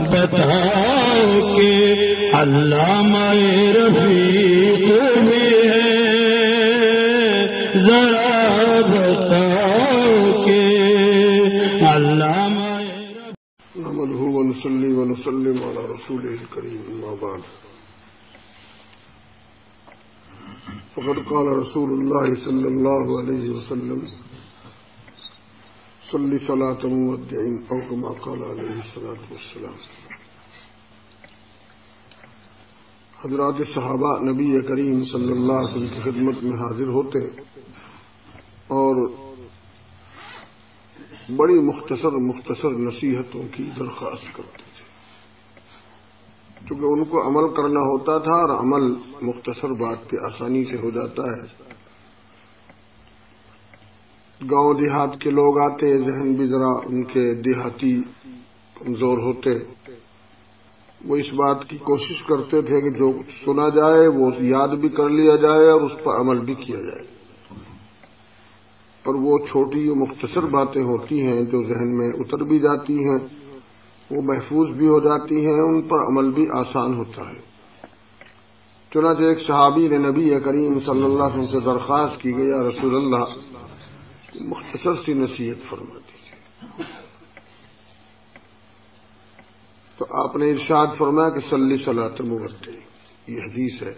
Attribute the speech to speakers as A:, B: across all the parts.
A: بتاؤ کہ علامہ رفیق بھی ہے، ذرا بتاؤ کہ علامہ
B: نحمده ونصلي ونسلم على رسوله الكريم، اما بعد فقد قال رسول الله صلى الله عليه وسلم صل صلاة مودع او كما قال عليه الصلاة والسلام۔ حضرات صحابہ نبی کریم صلی اللہ علیہ وسلم کی خدمت میں حاضر ہوتے اور بڑی مختصر نصیحتوں کی درخواست کرتے تھے، کیونکہ ان کو عمل کرنا ہوتا تھا اور عمل مختصر بات پہ آسانی سے ہو جاتا ہے۔ گاؤں دیہات کے لوگ آتے، ذہن بھی ذرا ان کے دیہاتی کمزور ہوتے، وہ اس بات کی کوشش کرتے تھے کہ جو سنا جائے وہ یاد بھی کر لیا جائے اور اس پر عمل بھی کیا جائے، اور وہ چھوٹی و مختصر باتیں ہوتی ہیں جو ذہن میں اتر بھی جاتی ہیں، وہ محفوظ بھی ہو جاتی ہیں، ان پر عمل بھی آسان ہوتا ہے۔ چنانچہ ایک صحابی نے نبی کریم صلی اللہ علیہ وسلم سے درخواست کی کہ یا رسول اللہ مختصر سی نصیحت فرما دیجیے، تو آپ نے ارشاد فرمایا کہ صلی صلاۃ مودع، یہ حدیث ہے،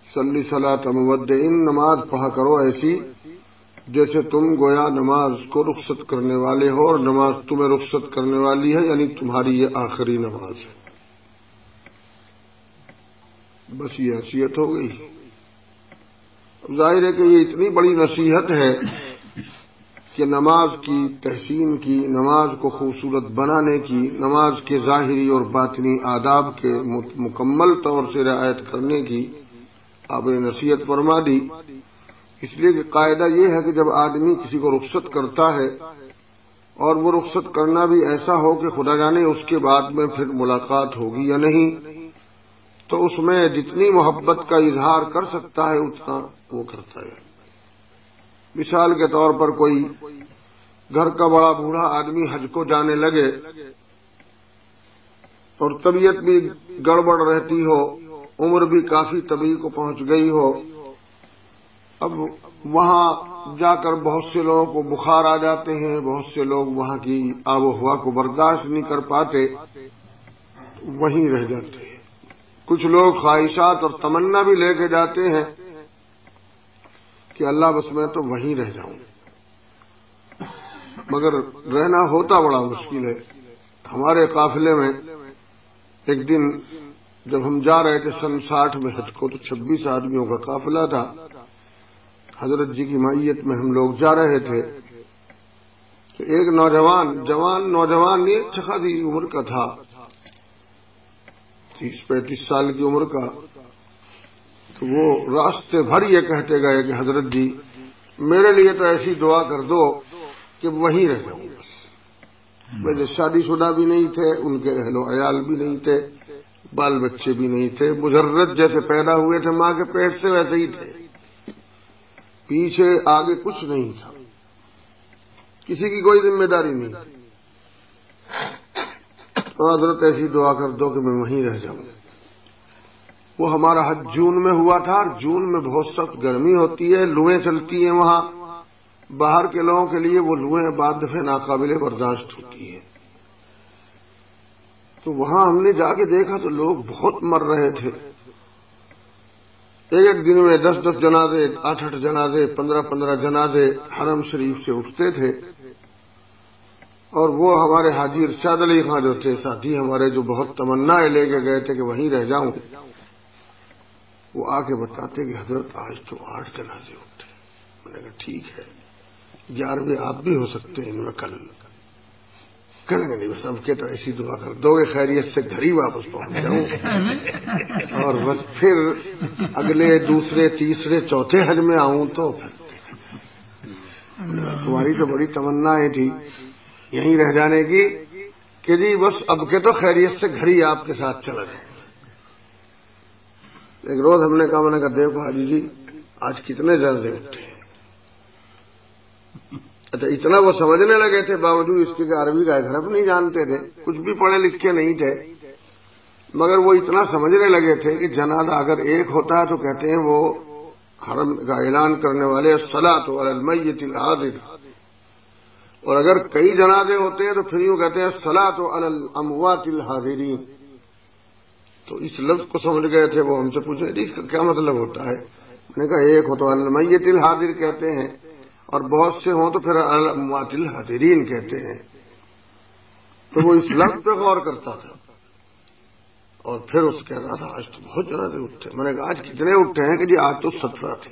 B: صلی صلاۃ مودع، نماز پڑھا کرو ایسی جیسے تم گویا نماز کو رخصت کرنے والے ہو، اور نماز تمہیں رخصت کرنے والی ہے، یعنی تمہاری یہ آخری نماز ہے۔ بس یہ حیثیت ہو گئی۔ ظاہر ہے کہ یہ اتنی بڑی نصیحت ہے کہ نماز کی تحسین کی، نماز کو خوبصورت بنانے کی، نماز کے ظاہری اور باطنی آداب کے مکمل طور سے رعایت کرنے کی آپ نے نصیحت فرما دی، اس لیے کہ قاعدہ یہ ہے کہ جب آدمی کسی کو رخصت کرتا ہے اور وہ رخصت کرنا بھی ایسا ہو کہ خدا جانے اس کے بعد میں پھر ملاقات ہوگی یا نہیں، تو اس میں جتنی محبت کا اظہار کر سکتا ہے اتنا وہ کرتا ہے۔ مثال کے طور پر کوئی گھر کا بڑا بوڑھا آدمی حج کو جانے لگے اور طبیعت بھی گڑبڑ رہتی ہو، عمر بھی کافی طبیعی کو پہنچ گئی ہو، اب وہاں جا کر بہت سے لوگوں کو بخار آ جاتے ہیں، بہت سے لوگ وہاں کی آب و ہوا کو برداشت نہیں کر پاتے، وہیں رہ جاتے ہیں۔ کچھ لوگ خواہشات اور تمنا بھی لے کے جاتے ہیں کہ اللہ بس میں تو وہیں رہ جاؤں، مگر رہنا ہوتا بڑا مشکل ہے۔ ہمارے قافلے میں ایک دن جب ہم جا رہے تھے سن 60 میں حج کو، تو 26 آدمیوں کا قافلہ تھا، حضرت جی کی معیت میں ہم لوگ جا رہے تھے، تو ایک نوجوان نہیں، اچھا خاصی عمر کا تھا، 30-35 سال کی عمر کا، تو وہ راستے بھر یہ کہتے گئے کہ حضرت جی میرے لیے تو ایسی دعا کر دو کہ وہیں رہ جاؤں، بس میرے شادی شدہ بھی نہیں تھے، ان کے اہل و عیال بھی نہیں تھے، بال بچے بھی نہیں تھے، مجرد جیسے پیدا ہوئے تھے ماں کے پیٹ سے ویسے ہی تھے، پیچھے آگے کچھ نہیں تھا، کسی کی کوئی ذمہ داری نہیں تھی، تو حضرت ایسی دعا کر دو کہ میں وہیں رہ جاؤں۔ وہ ہمارا حج جون میں ہوا تھا، اور جون میں بہت سخت گرمی ہوتی ہے، لوئیں چلتی ہیں وہاں، باہر کے لوگوں کے لیے وہ لوئیں بعد دفعہ ناقابل برداشت ہوتی ہیں، تو وہاں ہم نے جا کے دیکھا تو لوگ بہت مر رہے تھے، ایک دن میں 10 جنازے، 8 جنازے، 15 جنازے حرم شریف سے اٹھتے تھے، اور وہ ہمارے حاجی ارشاد علی خان جو تھے ساتھی ہمارے، جو بہت تمنا لے کے گئے تھے کہ وہیں رہ جاؤں، وہ آ کے بتاتے کہ حضرت آج تو 8 جنازے اٹھے۔ میں نے کہا ٹھیک ہے، 11ویں آپ بھی ہو سکتے ہیں ان میں کل، کہنے نہیں بس اب کے تو ایسی دعا کر دو گے خیریت سے گھر ہی واپس پہنچ جاؤں، اور بس پھر اگلے دوسرے تیسرے چوتھے حج میں آؤں تو پھر تمہاری تو بڑی تمنائیں تھی یہیں رہ جانے کی کہ جی بس اب کے تو خیریت سے گھر ہی آپ کے ساتھ چلا جائے۔ ایک روز ہم نے کہا، میں نے کہا دیکھو حاجی جی آج کتنے جنازے اٹھے، اچھا اتنا وہ سمجھنے لگے تھے، باوجود اس کے کہ عربی کا ایک حرف نہیں جانتے تھے، کچھ بھی پڑھے لکھے نہیں تھے، مگر وہ اتنا سمجھنے لگے تھے کہ جنازہ اگر ایک ہوتا ہے تو کہتے ہیں وہ حرم کا اعلان کرنے والے الصلاۃ علی المیت الحاضر، اور اگر کئی جنازے ہوتے ہیں تو پھر یوں کہتے ہیں الصلاۃ علی الاموات الحاضرین۔ تو اس لفظ کو سمجھ گئے تھے، وہ ہم سے پوچھے اس کا کیا مطلب ہوتا ہے؟ میں نے کہا ایک ہو تو علی المیت الحاضر کہتے ہیں، اور بہت سے ہوں تو پھر علی الاموات الحاضرین کہتے ہیں۔ تو وہ اس لفظ پہ غور کرتا تھا، اور پھر اس کہہ رہا تھا آج تو بہت جنازے اٹھتے۔ میں نے کہا آج کتنے اٹھتے ہیں؟ کہ جی آج تو 17 تھے،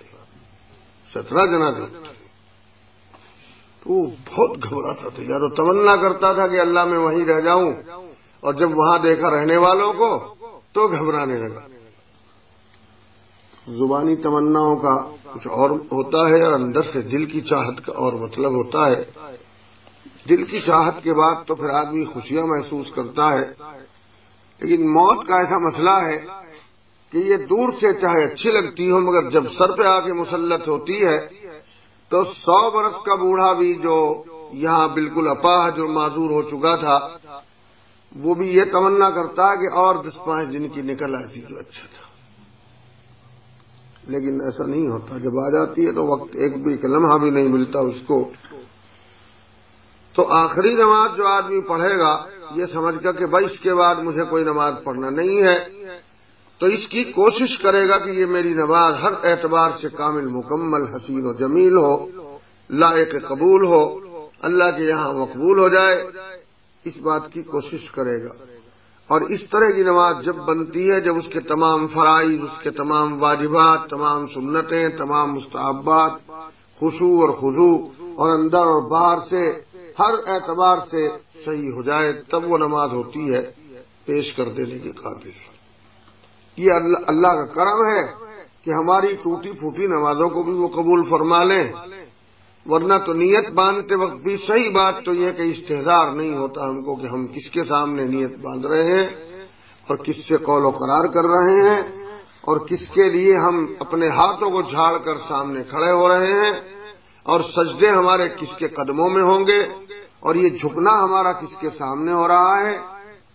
B: 17 جنازے اٹھتے۔ تو وہ بہت گھبراتا تھا، یا تو تمنا کرتا تھا کہ اللہ میں وہیں رہ جاؤں، اور جب وہاں دیکھا رہنے والوں کو تو گھبرانے لگا۔ زبانی تمناؤں کا کچھ اور ہوتا ہے، اور اندر سے دل کی چاہت کا اور مطلب ہوتا ہے۔ دل کی چاہت کے بعد تو پھر آدمی خوشیاں محسوس کرتا ہے، لیکن موت کا ایسا مسئلہ ہے کہ یہ دور سے چاہے اچھی لگتی ہو، مگر جب سر پہ آ کے مسلط ہوتی ہے تو 100 برس کا بوڑھا بھی جو یہاں بالکل اپاہج اور معذور ہو چکا تھا، وہ بھی یہ تمنا کرتا ہے کہ اور 10-5 دن کی نکل آتی تو اچھا تھا، لیکن ایسا نہیں ہوتا۔ جب آ جاتی ہے تو وقت ایک بھی لمحہ بھی نہیں ملتا اس کو۔ تو آخری نماز جو آدمی پڑھے گا یہ سمجھ کر کہ بھائی اس کے بعد مجھے کوئی نماز پڑھنا نہیں ہے، تو اس کی کوشش کرے گا کہ یہ میری نماز ہر اعتبار سے کامل مکمل حسین و جمیل ہو، لائق قبول ہو، اللہ کے یہاں مقبول ہو جائے، اس بات کی کوشش کرے گا۔ اور اس طرح کی نماز جب بنتی ہے، جب اس کے تمام فرائض، اس کے تمام واجبات، تمام سنتیں، تمام مستحبات خشوع اور خضوع اور اندر اور باہر سے ہر اعتبار سے صحیح ہو جائے، تب وہ نماز ہوتی ہے پیش کر دینے کے قابل۔ یہ اللہ کا کرم ہے کہ ہماری ٹوٹی پھوٹی نمازوں کو بھی وہ قبول فرما لیں، ورنہ تو نیت باندھتے وقت بھی صحیح بات تو یہ کہ استحضار نہیں ہوتا ہم کو کہ ہم کس کے سامنے نیت باندھ رہے ہیں، اور کس سے قول و قرار کر رہے ہیں، اور کس کے لیے ہم اپنے ہاتھوں کو جھاڑ کر سامنے کھڑے ہو رہے ہیں، اور سجدے ہمارے کس کے قدموں میں ہوں گے، اور یہ جھکنا ہمارا کس کے سامنے ہو رہا ہے،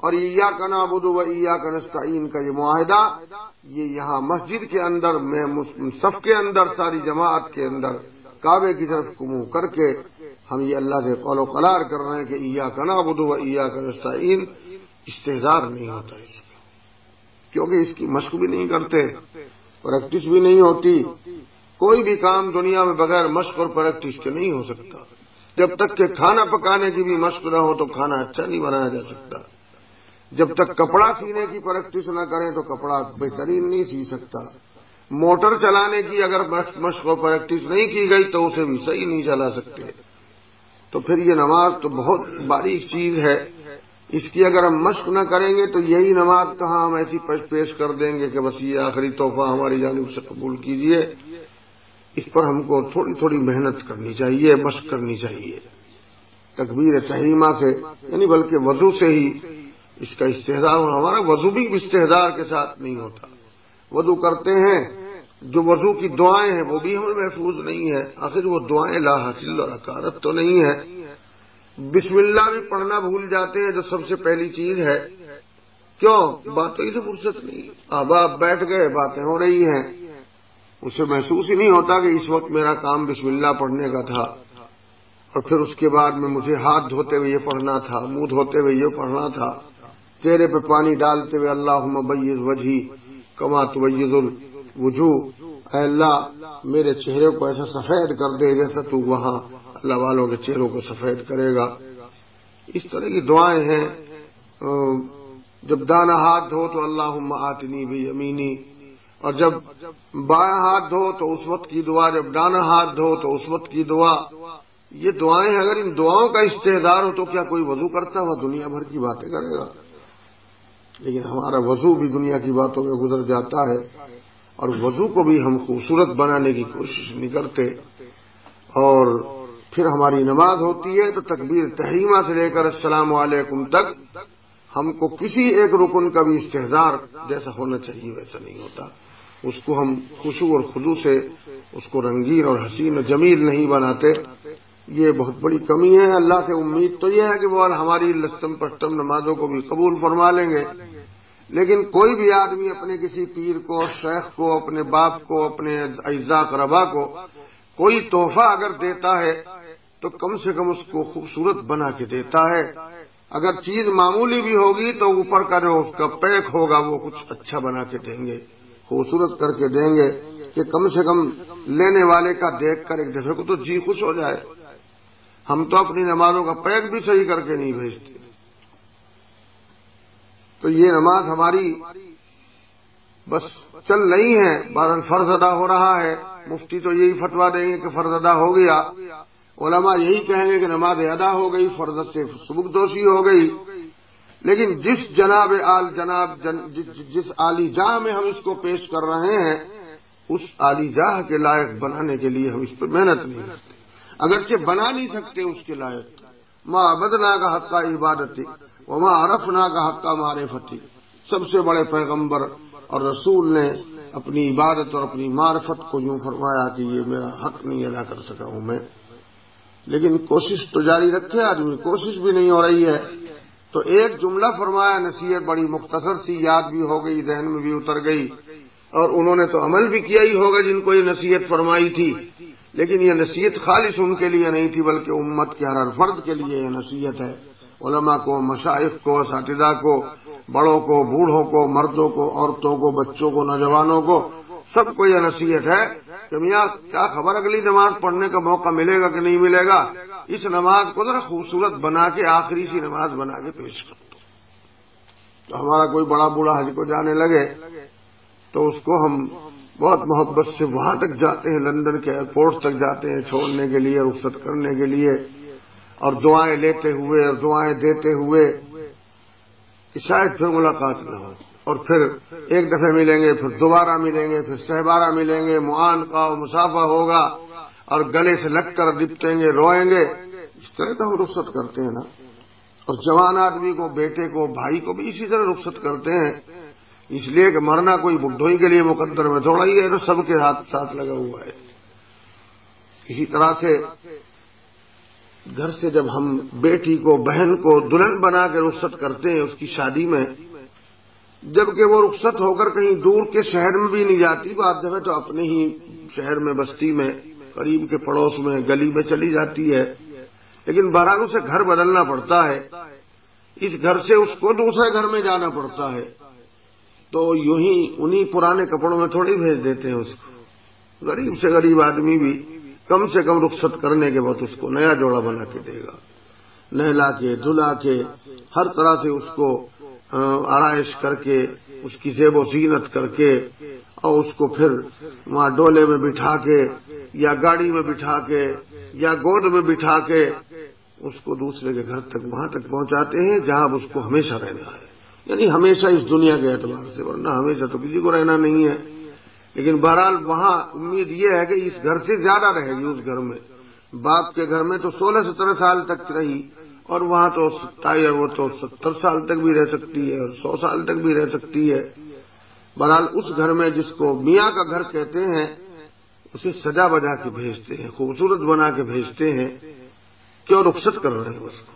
B: اور ایاک نعبد و ایاک نستعین کا یہ معاہدہ، یہ یہاں مسجد کے اندر میں صف کے اندر ساری جماعت کے اندر کعبے کی طرف منہ کر کے ہم یہ اللہ سے قول و قرار کر رہے ہیں کہ ایاک نعبد و ایاک نستعین۔ استحضار نہیں ہوتا اس میں، کیونکہ اس کی مشق بھی نہیں کرتے، پریکٹس بھی نہیں ہوتی۔ کوئی بھی کام دنیا میں بغیر مشق اور پریکٹس کے نہیں ہو سکتا۔ جب تک کہ کھانا پکانے کی بھی مشق نہ ہو تو کھانا اچھا نہیں بنایا جا سکتا۔ جب تک کپڑا سینے کی پریکٹس نہ کریں تو کپڑا بہترین نہیں سی سکتا۔ موٹر چلانے کی اگر مشق اور پریکٹس نہیں کی گئی تو اسے بھی صحیح نہیں چلا سکتے۔ تو پھر یہ نماز تو بہت باریک چیز ہے، اس کی اگر ہم مشق نہ کریں گے تو یہی نماز کہاں ہم ایسی پیش کر دیں گے کہ بس یہ آخری تحفہ ہماری جانب سے قبول کیجیے۔ اس پر ہم کو تھوڑی تھوڑی محنت کرنی چاہیے، مشق کرنی چاہیے، تکبیر تحریمہ سے، یعنی بلکہ وضو سے ہی اس کا استحضار ہونا۔ ہمارا وضو بھی استحضار کے ساتھ نہیں ہوتا۔ وضو کرتے ہیں، جو وضو کی دعائیں ہیں وہ بھی ہمیں محفوظ نہیں ہے، آخر وہ دعائیں لا حاصل اور اکارت تو نہیں ہے۔ بسم اللہ بھی پڑھنا بھول جاتے ہیں جو سب سے پہلی چیز ہے، کیوں؟ باتوں ہی سے فرصت نہیں، احباب بیٹھ گئے، باتیں ہو رہی ہیں، اسے محسوس ہی نہیں ہوتا کہ اس وقت میرا کام بسم اللہ پڑھنے کا تھا، اور پھر اس کے بعد میں مجھے ہاتھ دھوتے ہوئے یہ پڑھنا تھا، منہ دھوتے ہوئے یہ پڑھنا تھا، چہرے پہ پانی ڈالتے ہوئے اللہم بیض وجہی کما تبیض الوجوہ، اے اللہ میرے چہرے کو ایسا سفید کر دے جیسا تو وہاں اللہ والوں کے چہروں کو سفید کرے گا۔ اس طرح کی دعائیں ہیں۔ جب دانا ہاتھ دھو تو اللہم آتنی بیمینی، اور جب بایاں ہاتھ دھو تو اس وقت کی دعا، جب دانا ہاتھ دھو تو اس وقت کی دعا۔ یہ دعائیں ہیں، اگر ان دعاؤں کا استحضار ہو تو کیا کوئی وضو کرتا ہوا دنیا بھر کی باتیں کرے گا؟ لیکن ہمارا وضو بھی دنیا کی باتوں میں گزر جاتا ہے، اور وضو کو بھی ہم خوبصورت بنانے کی کوشش نہیں کرتے، اور پھر ہماری نماز ہوتی ہے تو تکبیر تحریمہ سے لے کر السلام علیکم تک ہم کو کسی ایک رکن کا بھی استحضار جیسا ہونا چاہیے ویسا نہیں ہوتا۔ اس کو ہم خشوع اور خضوع سے اس کو رنگین اور حسین و جمیل نہیں بناتے، یہ بہت بڑی کمی ہے۔ اللہ سے امید تو یہ ہے کہ وہ ہماری لستم پشتم نمازوں کو بھی قبول فرما لیں گے، لیکن کوئی بھی آدمی اپنے کسی پیر کو، شیخ کو، اپنے باپ کو، اپنے اعزاء اقربا کو کوئی تحفہ اگر دیتا ہے تو کم سے کم اس کو خوبصورت بنا کے دیتا ہے۔ اگر چیز معمولی بھی ہوگی تو اوپر کا جو اس کا پیک ہوگا وہ کچھ اچھا بنا کے دیں گے، خوبصورت کر کے دیں گے کہ کم سے کم لینے والے کا دیکھ کر ایک دفعہ کو تو جی خوش ہو جائے۔ ہم تو اپنی نمازوں کا پیک بھی صحیح کر کے نہیں بھیجتے۔ تو یہ نماز ہماری بس چل رہی ہے، بہرحال فرض ادا ہو رہا ہے۔ مفتی تو یہی فتویٰ دیں گے کہ فرض ادا ہو گیا، علماء یہی کہیں گے کہ نماز ادا ہو گئی، فرض سے سبکدوشی ہو گئی، لیکن جس جس عالی جاہ میں ہم اس کو پیش کر رہے ہیں اس عالی جاہ کے لائق بنانے کے لیے ہم اس پہ محنت نہیں کرتے، اگرچہ بنا نہیں سکتے اس کے لائق۔ ما عبدنا کا حق عبادتی وما عرفنا کا حق معرفتی، سب سے بڑے پیغمبر اور رسول نے اپنی عبادت اور اپنی معرفت کو یوں فرمایا کہ یہ میرا حق نہیں ادا کر سکا ہوں میں، لیکن کوشش تو جاری رکھے آدمی، کوشش بھی نہیں ہو رہی ہے۔ تو ایک جملہ فرمایا، نصیحت بڑی مختصر سی، یاد بھی ہو گئی، ذہن میں بھی اتر گئی، اور انہوں نے تو عمل بھی کیا ہی ہوگا جن کو یہ نصیحت فرمائی تھی، لیکن یہ نصیحت خالص ان کے لیے نہیں تھی بلکہ امت کے ہر فرد کے لیے یہ نصیحت ہے، علماء کو، مشائخ کو، اساتذہ کو، بڑوں کو، بوڑھوں کو، مردوں کو، عورتوں کو، بچوں کو، نوجوانوں کو، سب کو یہ نصیحت ہے کہ میاں کیا خبر اگلی نماز پڑھنے کا موقع ملے گا کہ نہیں ملے گا، اس نماز کو ذرا خوبصورت بنا کے آخری سی نماز بنا کے پیش کر دو۔ تو ہمارا کوئی بڑا بوڑھا حج کو جانے لگے تو اس کو ہم بہت محبت سے وہاں تک جاتے ہیں، لندن کے ایئرپورٹ تک جاتے ہیں چھوڑنے کے لیے، رخصت کرنے کے لیے، اور دعائیں لیتے ہوئے اور دعائیں دیتے ہوئے کہ شاید پھر ملاقات نہ ہو، اور پھر ایک دفعہ ملیں گے، پھر دوبارہ ملیں گے، پھر سہبارہ ملیں گے، معانقہ و مسافہ ہوگا، اور گلے سے لگ کر لپٹیں گے، روئیں گے۔ اس طرح کا ہم رخصت کرتے ہیں نا، اور جوان آدمی کو، بیٹے کو، بھائی کو بھی اسی طرح رخصت کرتے ہیں، اس لیے کہ مرنا کوئی بڈھوئی کے لیے مقدر میں تھوڑا ہی ہے، تو سب کے ہاتھ ساتھ لگا ہوا ہے۔ اسی طرح سے گھر سے جب ہم بیٹی کو، بہن کو دلہن بنا کے رخصت کرتے ہیں اس کی شادی میں، جبکہ وہ رخصت ہو کر کہیں دور کے شہر میں بھی نہیں جاتی، بعض دفعہ تو اپنے ہی شہر میں، بستی میں، قریب کے پڑوس میں، گلی میں چلی جاتی ہے، لیکن بہرحال اسے گھر بدلنا پڑتا ہے، اس گھر سے اس کو دوسرے گھر میں جانا پڑتا ہے، تو یوں ہی انہی پرانے کپڑوں میں تھوڑی بھیج دیتے ہیں اس کو۔ غریب سے غریب آدمی بھی کم سے کم رخصت کرنے کے بعد اس کو نیا جوڑا بنا کے دے گا، نہلا کے، دھلا کے، ہر طرح سے اس کو آرائش کر کے، اس کی زیب و زینت کر کے، اور اس کو پھر وہاں ڈولے میں بٹھا کے یا گاڑی میں بٹھا کے یا گود میں بٹھا کے اس کو دوسرے کے گھر تک، وہاں تک پہنچاتے ہیں جہاں اس کو ہمیشہ رہنا ہے، یعنی ہمیشہ اس دنیا کے اعتبار سے، ورنہ ہمیشہ تو کسی کو رہنا نہیں ہے، لیکن بہرحال وہاں امید یہ ہے کہ اس گھر سے زیادہ رہے گی اس گھر میں۔ باپ کے گھر میں تو 16-17 سال تک رہی، اور وہاں تو 27 اور وہ تو 70 سال تک بھی رہ سکتی ہے، اور 100 سال تک بھی رہ سکتی ہے۔ بہرحال اس گھر میں جس کو میاں کا گھر کہتے ہیں اسے سجا بجا کے بھیجتے ہیں، خوبصورت بنا کے بھیجتے ہیں، کیوں رخصت کر رہے ہیں اس کو۔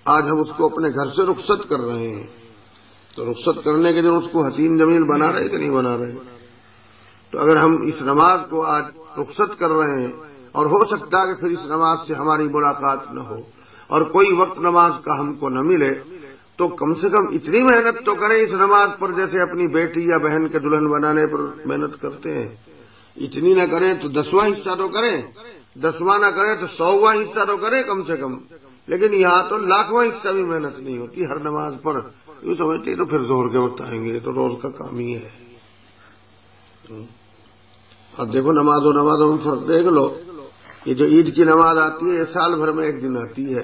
B: آج ہم اس کو اپنے گھر سے رخصت کر رہے ہیں، تو رخصت کرنے کے دن اس کو حسین جمیل بنا رہے کہ نہیں بنا رہے؟ تو اگر ہم اس نماز کو آج رخصت کر رہے ہیں، اور ہو سکتا ہے کہ پھر اس نماز سے ہماری ملاقات نہ ہو اور کوئی وقت نماز کا ہم کو نہ ملے، تو کم سے کم اتنی محنت تو کریں اس نماز پر جیسے اپنی بیٹی یا بہن کے دلہن بنانے پر محنت کرتے ہیں۔ اتنی نہ کریں تو 10واں حصہ تو کریں، 10واں نہ کریں تو 100واں حصہ تو کریں کم سے کم، لیکن یہاں تو 1,00,000واں حصہ بھی محنت نہیں ہوتی ہر نماز پر۔ یہ سمجھتے تو پھر زور کے وقت آئیں گے، تو روز کا کام ہی ہے۔ اب دیکھو نمازوں میں فرق دیکھ لو، یہ جو عید کی نماز آتی ہے یہ سال بھر میں ایک دن آتی ہے،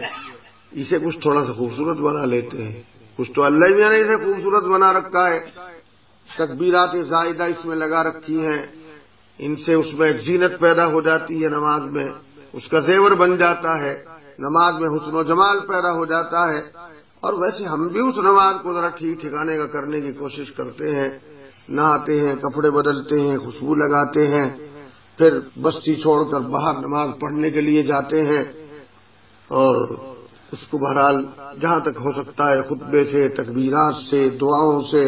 B: اسے کچھ تھوڑا سا خوبصورت بنا لیتے ہیں، کچھ تو اللہ میاں نے اسے خوبصورت بنا رکھا ہے، تکبیرات زائدہ اس میں لگا رکھی ہیں، ان سے اس میں ایک زینت پیدا ہو جاتی ہے، نماز میں اس کا زیور بن جاتا ہے، نماز میں حسن و جمال پیدا ہو جاتا ہے۔ اور ویسے ہم بھی اس نماز کو ذرا ٹھیک ٹھکانے کا کرنے کی کوشش کرتے ہیں، نہاتے ہیں، کپڑے بدلتے ہیں، خوشبو لگاتے ہیں، پھر بستی چھوڑ کر باہر نماز پڑھنے کے لیے جاتے ہیں، اور اس کو بہرحال جہاں تک ہو سکتا ہے خطبے سے، تکبیرات سے، دعاؤں سے،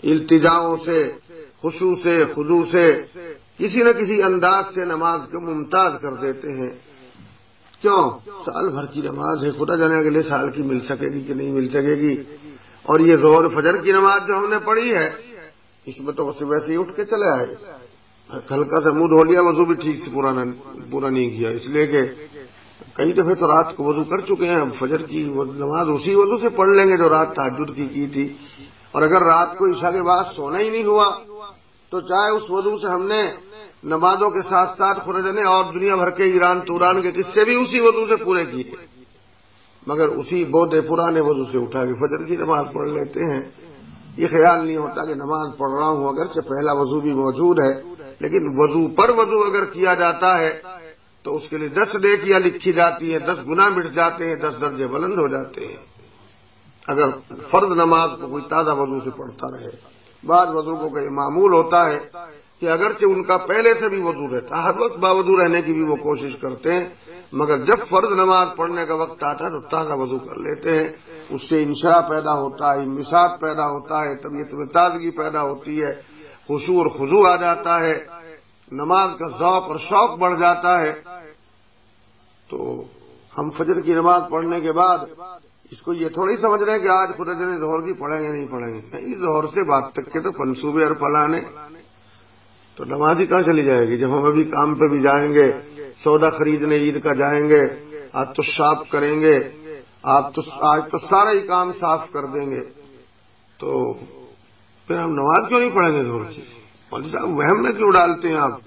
B: التجاؤں سے، خشوع سے، خضوع سے، کسی نہ کسی انداز سے نماز کو ممتاز کر دیتے ہیں۔ کیوں؟ سال بھر کی نماز ہے، خدا جانے اگلے سال کی مل سکے گی کہ نہیں مل سکے گی۔ اور یہ ظہر فجر کی نماز جو ہم نے پڑھی ہے، اس میں تو ویسے ہی اٹھ کے چلے آئے، ہلکا سا منہ دھو لیا، وضو بھی ٹھیک سے پورا نہیں کیا، اس لیے کہ کئی دفعے تو رات کو وضو کر چکے ہیں، اب فجر کی نماز اسی وضو سے پڑھ لیں گے جو رات تہجد کی تھی۔ اور اگر رات کو عشاء کے بعد سونا ہی نہیں ہوا تو چاہے اس وضو سے ہم نے نمازوں کے ساتھ ساتھ خرجنے اور دنیا بھر کے ایران توران کے قصے بھی اسی وضو سے پورے کیے، مگر اسی بودے پرانے وضو سے اٹھا کے فجر کی نماز پڑھ لیتے ہیں۔ یہ خیال نہیں ہوتا کہ نماز پڑھ رہا ہوں، اگرچہ پہلا وضو بھی موجود ہے، لیکن وضو پر وضو اگر کیا جاتا ہے تو اس کے لیے 10 نیکیاں لکھی جاتی ہیں، 10 گناہ مٹ جاتے ہیں، 10 درجے بلند ہو جاتے ہیں اگر فرض نماز کو کوئی تازہ وضو سے پڑھتا رہے۔ بعض بزرگوں کا یہ معمول ہوتا ہے کہ اگرچہ ان کا پہلے سے بھی وضو رہتا ہے، ہر وقت باوضو رہنے کی بھی وہ کوشش کرتے ہیں، مگر جب فرض نماز پڑھنے کا وقت آتا ہے تو تازہ وضو کر لیتے ہیں۔ اس سے انشراح پیدا ہوتا ہے، انبساط پیدا ہوتا ہے، طبیعت میں تازگی پیدا ہوتی ہے، خشوع اور خضوع آ جاتا ہے، نماز کا ذوق اور شوق بڑھ جاتا ہے۔ تو ہم فجر کی نماز پڑھنے کے بعد اس کو یہ تھوڑی سمجھ رہے ہیں کہ آج خدا جانے ظہر کی پڑھیں گے نہیں پڑھیں گے، نہیں، ظہر سے بعد تک کے تو منصوبے اور پلانے، تو نماز ہی کہاں چلی جائے گی جب ہم ابھی کام پہ بھی جائیں گے، سودا خریدنے عید کا جائیں گے، آج تو شاپ کریں گے، آج تو سارا ہی کام صاف کر دیں گے، تو پھر ہم نماز کیوں نہیں پڑھیں گے ظہر کی؟ مولوی صاحب وہم میں کیوں ڈالتے ہیں آپ؟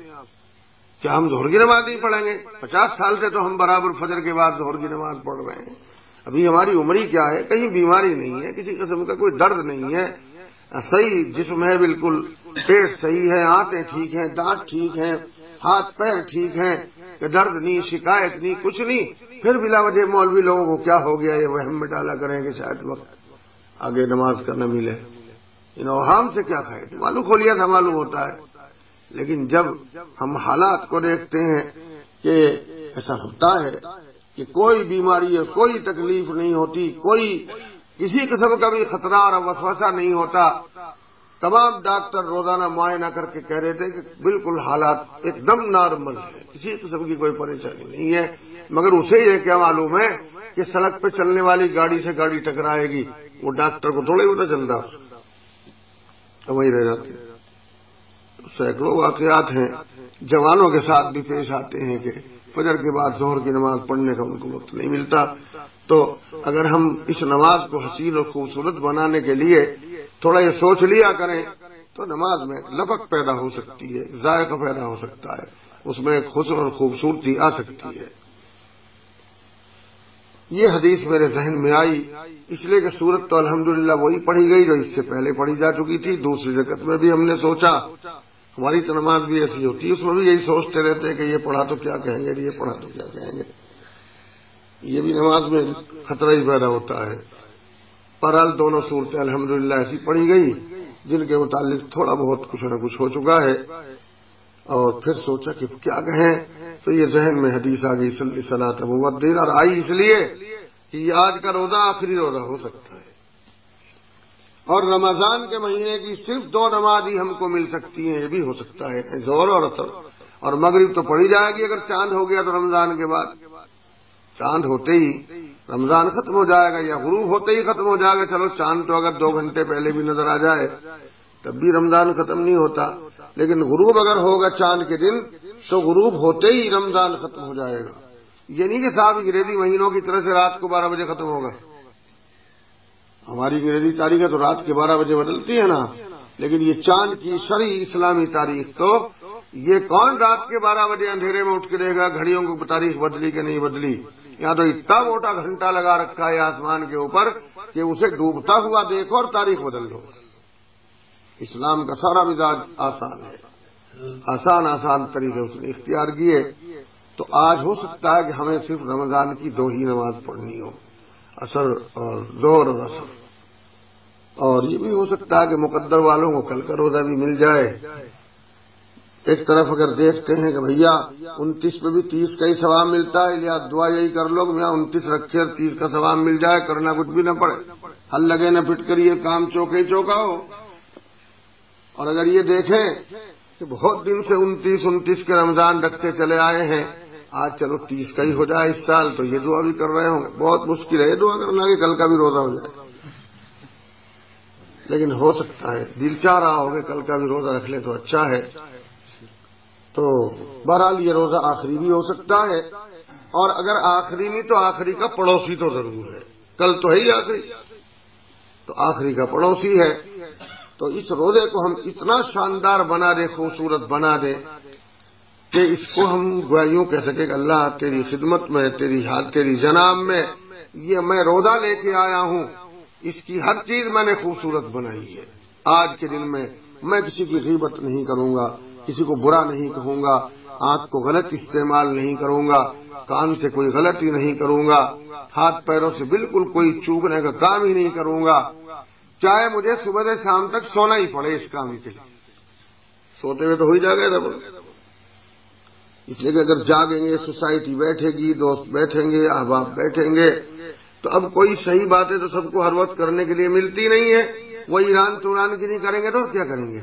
B: کیا ہم ظہر کی نماز نہیں پڑھیں گے؟ 50 سال سے تو ہم برابر فجر کے بعد ظہر کی نماز پڑھ رہے ہیں، ابھی ہماری عمر ہی کیا ہے، کہیں بیماری نہیں ہے، کسی قسم کا کوئی درد نہیں ہے، صحیح جسم ہے، بالکل پیٹ صحیح ہے، آنتیں ٹھیک ہیں، دانت ٹھیک ہیں، ہاتھ پیر ٹھیک ہیں، کہ درد نہیں، شکایت نہیں، کچھ نہیں، پھر بلا وجہ مولوی لوگوں کو کیا ہو گیا یہ وہم میں ڈالا کریں کہ شاید وقت آگے نماز کا نہ ملے۔ ان اوہام سے کیا کھائے؟ معلوم کھولیا تھا معلوم ہوتا ہے، لیکن جب ہم حالات کو دیکھتے ہیں کہ ایسا ہوتا ہے کہ کوئی بیماری ہے، کوئی تکلیف نہیں ہوتی، کوئی کسی قسم کا بھی خطرہ اور وسوسہ نہیں ہوتا، تمام ڈاکٹر روزانہ معائنہ کر کے کہہ رہے تھے کہ بالکل حالات ایک دم نارمل ہے، کسی قسم کی کوئی پریشانی نہیں ہے، مگر اسے یہ کیا معلوم ہے کہ سڑک پہ چلنے والی گاڑی سے گاڑی ٹکرائے گی، وہ ڈاکٹر کو تھوڑے پتہ چلتا، وہی رہ جاتے ہیں۔ سینکڑوں واقعات ہیں جوانوں کے ساتھ بھی پیش آتے ہیں کہ فجر کے بعد ظہر کی نماز پڑھنے کا ان کو وقت نہیں ملتا، تو اگر ہم اس نماز کو حسین اور خوبصورت بنانے کے لیے تھوڑا یہ سوچ لیا کریں تو نماز میں لپک پیدا ہو سکتی ہے، ذائقہ پیدا ہو سکتا ہے، اس میں ایک حسن اور خوبصورتی آ سکتی ہے۔ یہ حدیث میرے ذہن میں آئی اس لیے کہ سورت تو الحمدللہ وہی پڑھی گئی جو اس سے پہلے پڑھی جا چکی تھی، دوسری رکعت میں بھی ہم نے سوچا، ہماری تو نماز بھی ایسی ہوتی ہے، اس میں بھی یہی سوچتے رہتے ہیں کہ یہ پڑھا تو کیا کہیں گے، یہ پڑھا تو کیا کہیں گے، یہ بھی نماز میں خطرہ ہی پیدا ہوتا ہے۔ بہرحال دونوں صورتیں الحمدللہ ایسی پڑھی گئی جن کے متعلق تھوڑا بہت کچھ نہ کچھ ہو چکا ہے، اور پھر سوچا کہ کیا کہیں، تو یہ ذہن میں حدیث آ گئی صلی صلاۃ مبدل، اور آئی اس لیے کہ یہ آج کا روزہ آخری روزہ ہو سکتا ہے، اور رمضان کے مہینے کی صرف 2 نماز ہی ہم کو مل سکتی ہیں، یہ بھی ہو سکتا ہے، ظہر اور عصر، اور مغرب تو پڑھی جائے گی اگر چاند ہو گیا تو رمضان کے بعد، چاند ہوتے ہی رمضان ختم ہو جائے گا یا غروب ہوتے ہی ختم ہو جائے گا، چلو چاند تو اگر 2 گھنٹے پہلے بھی نظر آ جائے تب بھی رمضان ختم نہیں ہوتا، لیکن غروب اگر ہوگا چاند کے دن تو غروب ہوتے ہی رمضان ختم ہو جائے گا۔ یہ نہیں کہ صاحب انگریزی مہینوں کی طرح سے رات کو 12 بجے ختم ہوگا، ہماری انگریزی تاریخ تو رات کے 12 بجے بدلتی ہے نا، لیکن یہ چاند کی شرعی اسلامی تاریخ تو یہ کون رات کے 12 بجے اندھیرے میں اٹھ کے دے گا گھڑیوں کو تاریخ بدلی کہ نہیں بدلی، یہاں تو اتنا موٹا گھنٹہ لگا رکھا ہے آسمان کے اوپر کہ اسے ڈوبتا ہوا دیکھو اور تاریخ بدل دو۔ اسلام کا سارا مزاج آسان ہے، آسان طریقے اس نے اختیار کیے، تو آج ہو سکتا ہے کہ ہمیں صرف رمضان کی 2 ہی نماز پڑھنی ہو، عصر اور ظہر اور عصر، اور یہ بھی ہو سکتا ہے کہ مقدر والوں کو کل کا روزہ بھی مل جائے، ایک طرف اگر دیکھتے ہیں کہ بھیا 29 پہ بھی 30 کا ہی ثواب ملتا ہے، یا دعا یہی کر لو کہ یہاں 29 رکھے اور 30 کا ثواب مل جائے، کرنا کچھ بھی نہ پڑے، ہل لگے نہ پٹ کر یہ کام چوکے ہی چوکا ہو۔ اور اگر یہ دیکھیں کہ بہت دن سے 29 کے رمضان رکھتے چلے آئے ہیں، آج چلو 30 کا ہی ہو جائے اس سال، تو یہ دعا بھی کر رہے ہوں گے۔ بہت مشکل ہے یہ دعا کرنا کہ کل کا بھی روزہ ہو جائے، لیکن ہو سکتا ہے، دل چاہ رہا ہو کہ کل کا بھی روزہ رکھ لیں تو اچھا ہے۔ تو بہرحال یہ روزہ آخری بھی ہو سکتا ہے، اور اگر آخری نہیں تو آخری کا پڑوسی تو ضرور ہے، کل تو ہے ہی آخری، تو آخری کا پڑوسی ہے۔ تو اس روزے کو ہم اتنا شاندار بنا دیں، خوبصورت بنا دیں کہ اس کو ہم یوں کہہ سکیں کہ اللہ تیری خدمت میں، تیری جناب میں یہ میں روزہ لے کے آیا ہوں، اس کی ہر چیز میں نے خوبصورت بنائی ہے۔ آج کے دن میں کسی کی غیبت نہیں کروں گا، کسی کو برا نہیں کہوں گا، آنکھ کو غلط استعمال نہیں کروں گا، کان سے کوئی غلطی نہیں کروں گا، ہاتھ پیروں سے بالکل کوئی چوکنے کا کام ہی نہیں کروں گا، چاہے مجھے صبح سے شام تک سونا ہی پڑے اس کام کے لیے۔ سوتے ہوئے تو ہو ہی جائے گا، اس لیے کہ اگر جاگیں گے، سوسائٹی بیٹھے گی، دوست بیٹھیں گے، احباب بیٹھیں گے، تو اب کوئی صحیح باتیں تو سب کو ہر وقت کرنے کے لیے ملتی نہیں ہے، وہ ایران توران کی نہیں کریں گے تو کیا کریں گے؟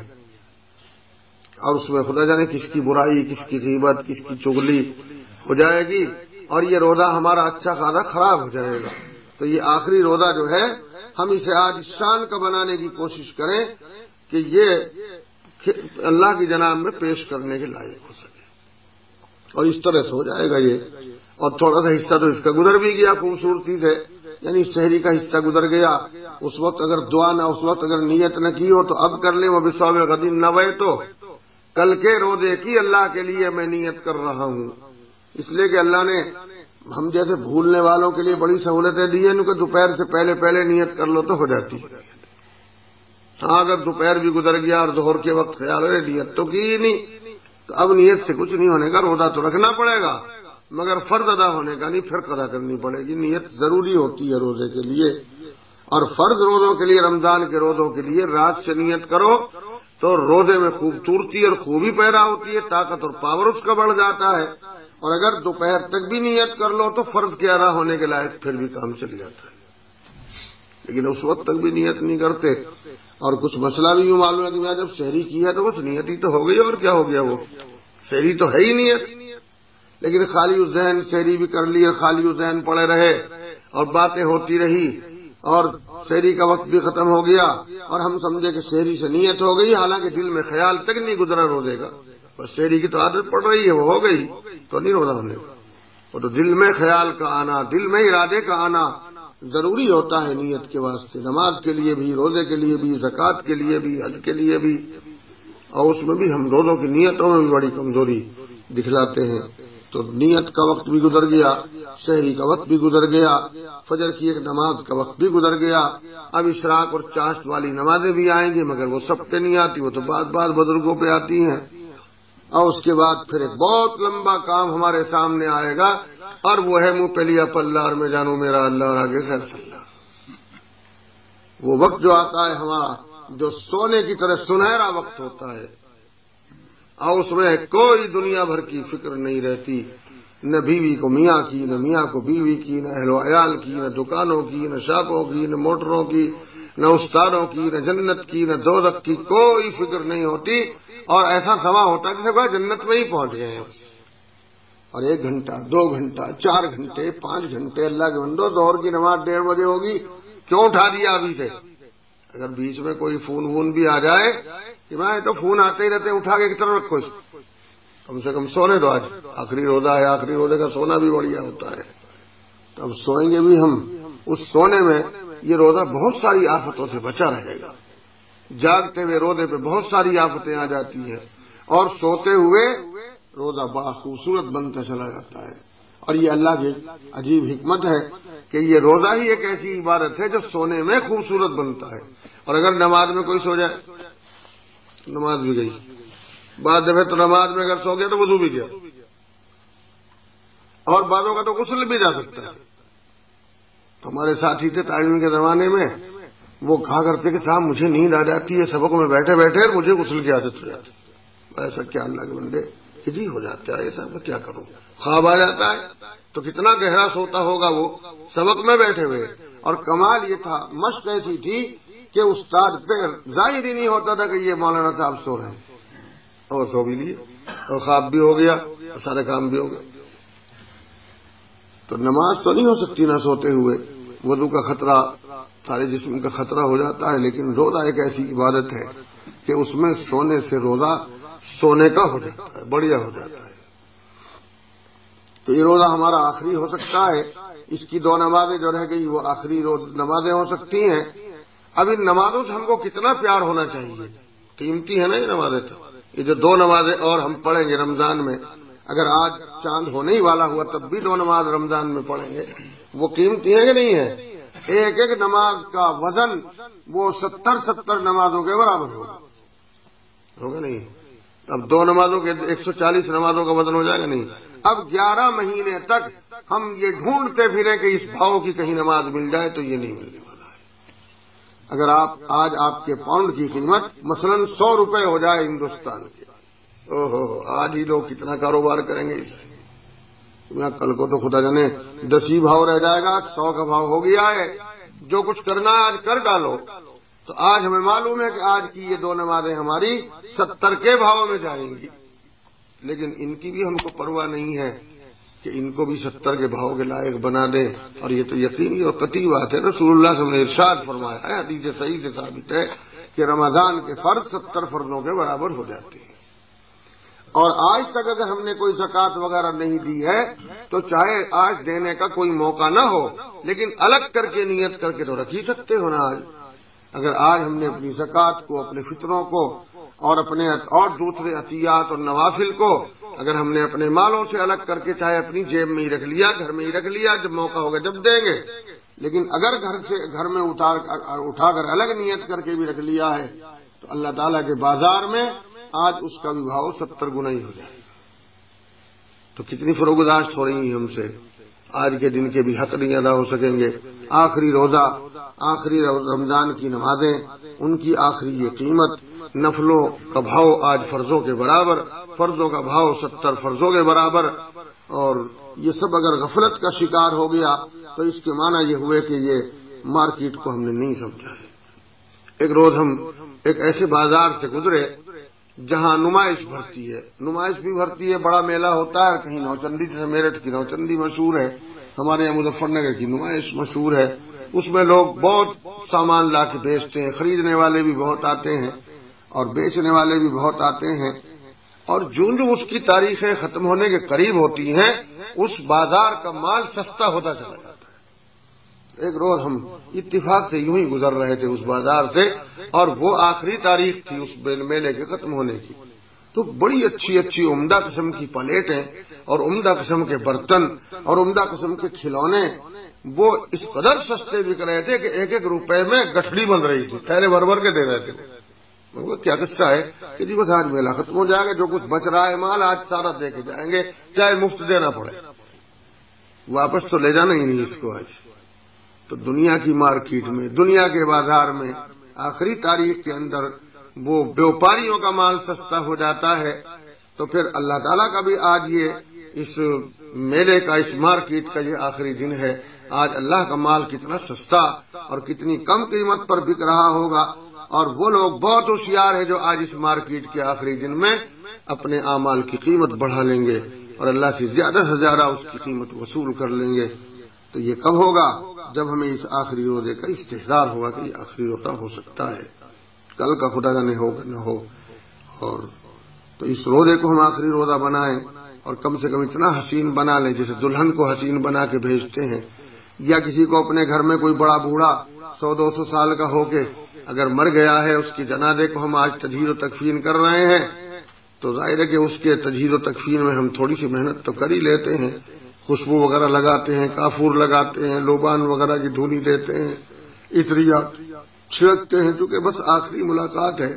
B: اور اس میں خدا جانے کس کی برائی، کس کی غیبت، کس کی چغلی ہو جائے گی، اور یہ روزہ ہمارا اچھا خاصا خراب ہو جائے گا۔ تو یہ آخری روزہ جو ہے ہم اسے آج شان کا بنانے کی کوشش کریں کہ یہ اللہ کی جناب میں پیش کرنے کے لائق ہو سکے، اور اس طرح سے ہو جائے گا یہ۔ اور تھوڑا سا حصہ تو اس کا گزر بھی گیا خوبصورتی سے، یعنی شہری کا حصہ گزر گیا، اس وقت اگر دعا نہ، اس وقت اگر نیت نہ کی ہو تو اب کر لیں، وہ بصواب غدین نوے تو کل کے روزے کی اللہ کے لیے میں نیت کر رہا ہوں، اس لیے کہ اللہ نے ہم جیسے بھولنے والوں کے لیے بڑی سہولتیں دی ہیں کہ دوپہر سے پہلے نیت کر لو تو ہو جاتی ہے۔ ہاں اگر دوپہر بھی گزر گیا اور ظہر کے وقت خیال ہے نیت تو کی نہیں، تو اب نیت سے کچھ نہیں ہونے کا، روزہ تو رکھنا پڑے گا مگر فرض ادا ہونے کا نہیں، پھر قضا کرنی پڑے گی۔ نیت ضروری ہوتی ہے روزے کے لیے، اور فرض روزوں کے لیے، رمضان کے روزوں کے لیے رات سے نیت کرو تو روزے میں خوبصورتی اور خوبی پیدا ہوتی ہے، طاقت اور پاور اس کا بڑھ جاتا ہے، اور اگر دوپہر تک بھی نیت کر لو تو فرض کے ادا ہونے کے لائق پھر بھی کام چل جاتا ہے، لیکن اس وقت تک بھی نیت نہیں کرتے۔ اور کچھ مسئلہ بھی یوں معلوم ہے کہ جب شہری کی ہے تو بس نیت ہی تو ہو گئی، اور کیا ہو گیا، وہ شہری تو ہے ہی نیت، لیکن خالی ذہن شہری بھی کر لی اور خالی ذہن پڑے رہے اور باتیں ہوتی رہی اور شہری کا وقت بھی ختم ہو گیا اور ہم سمجھے کہ شہری سے نیت ہو گئی، حالانکہ دل میں خیال تک نہیں گزرا روزے کا، بس شہری کی تو عادت پڑ رہی ہے، وہ ہو گئی تو نہیں روزہ ہونے کا۔ وہ تو دل میں خیال کا آنا، دل میں ارادے کا آنا ضروری ہوتا ہے نیت کے واسطے، نماز کے لیے بھی، روزے کے لیے بھی، زکوٰۃ کے لیے بھی، حج کے لیے بھی، اور اس میں بھی ہم روزوں کی نیتوں میں بھی بڑی کمزوری دکھلاتے ہیں۔ تو نیت کا وقت بھی گزر گیا، شہری کا وقت بھی گزر گیا، فجر کی ایک نماز کا وقت بھی گزر گیا، اب اشراق اور چاشت والی نمازیں بھی آئیں گی مگر وہ سب پہ نہیں آتی، وہ تو بعض بزرگوں پہ آتی ہیں، اور اس کے بعد پھر ایک بہت لمبا کام ہمارے سامنے آئے گا، اور وہ ہے منہ پہ لیا پلہ اور میں جانوں میرا اللہ اور آگے خیر صلی اللہ۔ وہ وقت جو آتا ہے ہمارا، جو سونے کی طرح سنہرا وقت ہوتا ہے، اور اس میں کوئی دنیا بھر کی فکر نہیں رہتی، نہ بیوی کو میاں کی، نہ میاں کو بیوی کی، نہ اہل و عیال کی، نہ دکانوں کی، نہ شاپوں کی، نہ موٹروں کی، نہ استادوں کی، نہ جنت کی، نہ دوزخ کی، کوئی فکر نہیں ہوتی، اور ایسا سما ہوتا ہے جیسے کوئی جنت میں ہی پہنچ گئے ہیں۔ اور 1 گھنٹہ، 2 گھنٹہ، 4 گھنٹے، 5 گھنٹے اللہ کے بندو، ظہر کی نماز 1:30 بجے ہوگی، کیوں اٹھا دیا ابھی سے؟ اگر بیچ میں کوئی فون بھی آ جائے کہ میں تو فون آتے ہی رہتے، اٹھا کے کتنا رکھو اس کو، کم سے کم سونے دو، آج آخری روزہ ہے، آخری روزے کا سونا بھی بڑھیا ہوتا ہے، تو اب سوئیں گے بھی ہم، اس سونے میں یہ روزہ بہت ساری آفتوں سے بچا رہے گا، جاگتے ہوئے روزے پہ بہت ساری آفتیں آ جاتی ہیں، اور سوتے ہوئے روزہ بڑا خوبصورت بنتا چلا جاتا ہے۔ اور یہ اللہ کی عجیب حکمت ہے کہ یہ روزہ ہی ایک ایسی عبادت ہے جو سونے میں خوبصورت بنتا ہے، اور اگر نماز میں کوئی سو جائے، نماز بھی گئی، بعض دفعہ تو نماز میں اگر سو گیا تو وضو بھی گیا، اور بعضوں کا تو غسل بھی جا سکتا ہے۔ ہمارے ساتھی تھے تعلیم کے زمانے میں، وہ کہا کرتے کہ صاحب مجھے نیند آ جاتی ہے سبق میں بیٹھے بیٹھے، مجھے غسل کی عادت ہو جاتی، ایسا کیا اللہ کے بندے ہجی ہو جاتا ہے، ایسا میں کیا کروں، خواب آ جاتا ہے تو کتنا گہرا سوتا ہوگا وہ سبق میں بیٹھے ہوئے. اور کمال یہ تھا، مشق ایسی تھی کہ استاد پہ ظاہر ہی نہیں ہوتا تھا کہ یہ مولانا صاحب سو رہے ہیں، اور سو بھی لیے اور خواب بھی ہو گیا اور سارے کام بھی ہو گئے. تو نماز تو نہیں ہو سکتی نہ سوتے ہوئے، وضو کا خطرہ، سارے جسم کا خطرہ ہو جاتا ہے. لیکن روزہ ایک ایسی عبادت ہے کہ اس میں سونے سے روزہ سونے کا ہو جاتا ہے، بڑھیا ہو جاتا ہے. تو یہ روزہ ہمارا آخری ہو سکتا ہے. اس کی 2 نمازیں جو رہ گئی وہ آخری نمازیں ہو سکتی ہیں. اب ان نمازوں سے ہم کو کتنا پیار ہونا چاہیے، قیمتی ہے نا یہ نمازیں. تو یہ جو 2 نمازیں اور ہم پڑھیں گے رمضان میں، اگر آج چاند ہونے ہی والا ہوا تب بھی 2 نماز رمضان میں پڑھیں گے، وہ قیمتی ہے کہ نہیں ہے؟ ایک ایک نماز کا وزن وہ 70 نمازوں کے برابر ہوگا نہیں؟ اب 2 نمازوں کے 140 نمازوں کا وزن ہو جائے گا نہیں؟ اب 11 مہینے تک ہم یہ ڈھونڈتے پھریں کہ اس بھاؤ کی کہیں نماز مل جائے، تو یہ نہیں ملنے والا ہے. اگر آج آپ کے پاؤنڈ کی قیمت مثلا 100 روپے ہو جائے ہندوستان کے، آج ہی لوگ کتنا کاروبار کریں گے اس سے. کل کو تو خدا جانے 10 ہی بھاؤ رہ جائے گا، 100 کا بھاؤ ہو گیا ہے. جو کچھ کرنا ہے آج کر ڈالو. تو آج ہمیں معلوم ہے کہ آج کی یہ 2 نمازیں ہماری 70 کے بھاؤ میں جائیں گی، لیکن ان کی بھی ہم کو پرواہ نہیں ہے کہ ان کو بھی 70 کے بھاؤ کے لائق بنا دیں. اور یہ تو یقینی اور قطعی بات ہے، رسول اللہ صلی اللہ علیہ وسلم نے ارشاد فرمایا ہے، حدیث صحیح سے ثابت ہے کہ رمضان کے فرض 70 فرضوں کے برابر ہو جاتے ہیں. اور آج تک اگر ہم نے کوئی زکوٰۃ وغیرہ نہیں دی ہے تو چاہے آج دینے کا کوئی موقع نہ ہو، لیکن الگ کر کے نیت کر کے تو رکھ ہی سکتے ہو نا. آج اگر آج ہم نے اپنی زکوٰۃ کو، اپنے فطروں کو اور دوسرے عطیات اور نوافل کو اگر ہم نے اپنے مالوں سے الگ کر کے چاہے اپنی جیب میں ہی رکھ لیا، گھر میں ہی رکھ لیا، جب موقع ہوگا جب دیں گے، لیکن اگر گھر میں اٹھا کر الگ نیت کر کے بھی رکھ لیا ہے تو اللہ تعالیٰ کے بازار میں آج اس کا بھی بھاؤ 70 گنا ہی ہو جائے گا. تو کتنی فروگزاشت ہو رہی ہیں ہم سے، آج کے دن کے بھی حق نہیں ادا ہو سکیں گے. آخری روزہ، آخری رمضان کی نمازیں، ان کی آخری یہ قیمت، نفلوں کا بھاؤ آج فرضوں کے برابر، فرضوں کا بھاؤ 70 فرضوں کے برابر. اور یہ سب اگر غفلت کا شکار ہو گیا تو اس کے معنی یہ ہوئے کہ یہ مارکیٹ کو ہم نے نہیں سمجھا ہے. ایک روز ہم ایک ایسے بازار سے گزرے جہاں نمائش بھرتی ہے، نمائش بھی بھرتی ہے، بڑا میلہ ہوتا ہے. کہیں نوچندی، جیسے میرٹھ کی نوچندی مشہور ہے، ہمارے یہاں مظفر نگر کی نمائش مشہور ہے. اس میں لوگ بہت سامان لا کے بیچتے ہیں، خریدنے والے بھی بہت آتے ہیں اور بیچنے والے بھی بہت آتے ہیں. اور جو اس کی تاریخیں ختم ہونے کے قریب ہوتی ہیں، اس بازار کا مال سستا ہوتا چلا جاتا ہے. ایک روز ہم اتفاق سے یوں ہی گزر رہے تھے اس بازار سے، اور وہ آخری تاریخ تھی اس میلے کے ختم ہونے کی. تو بڑی اچھی اچھی عمدہ قسم کی پلیٹیں اور عمدہ قسم کے برتن اور عمدہ قسم کے کھلونے وہ اس قدر سستے بک رہے تھے کہ 1-1 روپے میں گٹھڑی بن رہی تھی، تھیلے بھر بھر کے دے رہے تھے. وہ کیا قصہ ہے کہ جی بس آج میلہ ختم ہو جائے گا، جو کچھ بچ رہا ہے مال آج سارا دے کے جائیں گے، چاہے مفت دینا پڑے، واپس تو لے جانا ہی نہیں اس کو. آج تو دنیا کی مارکیٹ میں، دنیا کے بازار میں آخری تاریخ کے اندر وہ بیوپاریوں کا مال سستا ہو جاتا ہے. تو پھر اللہ تعالیٰ کا بھی آج یہ اس میلے کا، اس مارکیٹ کا یہ آخری دن ہے. آج اللہ کا مال کتنا سستا اور کتنی کم قیمت پر بک رہا ہوگا. اور وہ لوگ بہت ہوشیار ہیں جو آج اس مارکیٹ کے آخری دن میں اپنے اعمال کی قیمت بڑھا لیں گے اور اللہ سے زیادہ اس کی قیمت وصول کر لیں گے. تو یہ کب ہوگا؟ جب ہمیں اس آخری روزے کا استحضار ہوگا کہ یہ آخری روزہ ہو سکتا ہے، کل کا خدا نہ ہو نہ ہو. اور تو اس روزے کو ہم آخری روزہ بنائیں اور کم سے کم اتنا حسین بنا لیں جیسے دلہن کو حسین بنا کے بھیجتے ہیں. یا کسی کو اپنے گھر میں کوئی بڑا بوڑھا 100-200 سال کا ہو کے اگر مر گیا ہے، اس کی جنازے کو ہم آج تجہیز و تکفین کر رہے ہیں، تو ظاہر ہے کہ اس کے تجہیز و تکفین میں ہم تھوڑی سی محنت تو کر ہی لیتے ہیں. خوشبو وغیرہ لگاتے ہیں، کافور لگاتے ہیں، لوبان وغیرہ کی دھونی دیتے ہیں، عطریات چھڑکتے ہیں، کیونکہ بس آخری ملاقات ہے.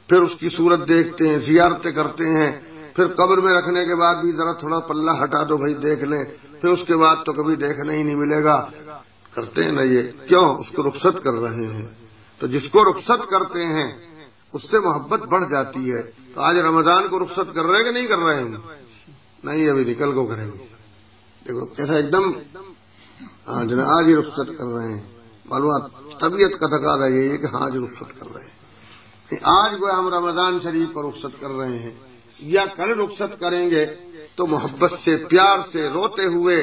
B: پھر اس کی صورت دیکھتے ہیں، زیارتیں کرتے ہیں. پھر قبر میں رکھنے کے بعد بھی ذرا تھوڑا پلہ ہٹا دو بھائی دیکھ لیں. پھر اس کے بعد تو کبھی دیکھنا ہی نہیں ملے گا. کرتے ہیں نا یہ؟ کیوں؟ اس کو رخصت کر رہے ہیں. تو جس کو رخصت کرتے ہیں اس سے محبت بڑھ جاتی ہے. تو آج رمضان کو رخصت کر رہے ہیں کہ نہیں کر رہے ہیں؟ نہیں، ابھی نکل کو کریں گے. دیکھو کیسا ایک دم آج ہی رخصت کر رہے ہیں. معلومات طبیعت کا تقاضا یہی ہے کہ ہاں آج رخصت کر رہے ہیں. آج کو ہم رمضان شریف کو رخصت کر رہے ہیں یا کل رخصت کریں گے تو محبت سے، پیار سے، روتے ہوئے